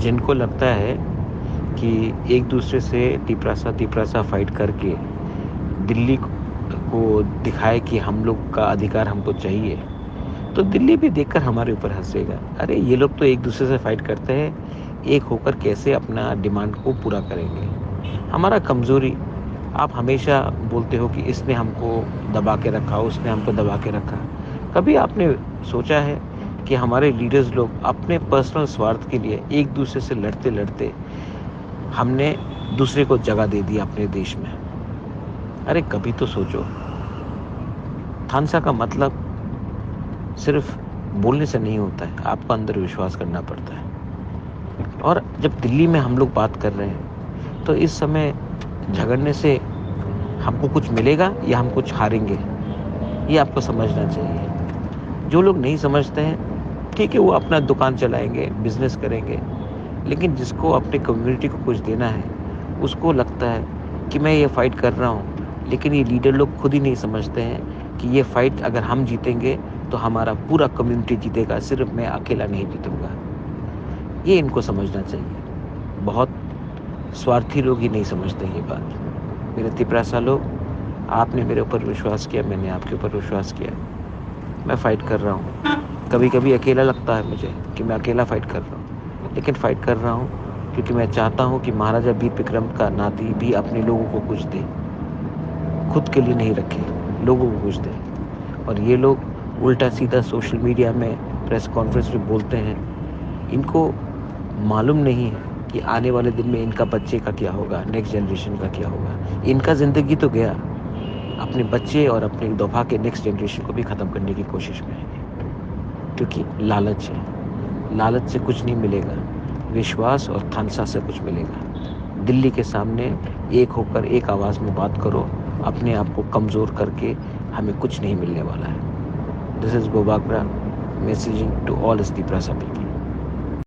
जिनको लगता है कि एक दूसरे से तिपरासा फाइट करके दिल्ली को दिखाए कि हम लोग का अधिकार हमको चाहिए, तो दिल्ली भी देखकर हमारे ऊपर हंसेगा। अरे ये लोग तो एक दूसरे से फाइट करते हैं, एक होकर कैसे अपना डिमांड को पूरा करेंगे। हमारा कमज़ोरी, आप हमेशा बोलते हो कि इसने हमको दबा के रखा, उसने हमको दबा के रखा। कभी आपने सोचा है कि हमारे लीडर्स लोग अपने पर्सनल स्वार्थ के लिए एक दूसरे से लड़ते लड़ते हमने दूसरे को जगह दे दी अपने देश में। अरे कभी तो सोचो। थानसा का मतलब सिर्फ बोलने से नहीं होता है, आपको अंदर विश्वास करना पड़ता है। और जब दिल्ली में हम लोग बात कर रहे हैं तो इस समय झगड़ने से हमको कुछ मिलेगा या हम कुछ हारेंगे, ये आपको समझना चाहिए। जो लोग नहीं समझते हैं, ठीक है, वो अपना दुकान चलाएंगे, बिजनेस करेंगे, लेकिन जिसको अपने कम्युनिटी को कुछ देना है, उसको लगता है कि मैं ये फाइट कर रहा हूँ, लेकिन ये लीडर लोग खुद ही नहीं समझते हैं कि ये फाइट अगर हम जीतेंगे तो हमारा पूरा कम्युनिटी जीतेगा, सिर्फ मैं अकेला नहीं जीतूंगा। ये इनको समझना चाहिए। बहुत स्वार्थी लोग ही नहीं समझते ये बात। मेरे तिपरासा लोग, आपने मेरे ऊपर विश्वास किया, मैंने आपके ऊपर विश्वास किया। मैं फाइट कर रहा हूँ। कभी कभी अकेला लगता है मुझे कि मैं अकेला फाइट कर रहा हूँ, लेकिन फाइट कर रहा हूँ क्योंकि मैं चाहता हूँ कि महाराजा वीर विक्रम का नाती भी अपने लोगों को कुछ दे, खुद के लिए नहीं रखे, लोगों को कुछ दे। और ये लोग उल्टा सीधा सोशल मीडिया में, प्रेस कॉन्फ्रेंस में बोलते हैं। इनको मालूम नहीं है कि आने वाले दिन में इनका बच्चे का क्या होगा, नेक्स्ट जनरेशन का क्या होगा। इनका ज़िंदगी तो गया, अपने बच्चे और अपने दोफा के नेक्स्ट जनरेशन को भी ख़त्म करने की कोशिश में है, क्योंकि लालच है। लालच से कुछ नहीं मिलेगा, विश्वास और थानसा से कुछ मिलेगा। दिल्ली के सामने एक होकर एक आवाज़ में बात करो, अपने आप को कमज़ोर करके हमें कुछ नहीं मिलने वाला है। This is Bubagra messaging to all Tiprasa people.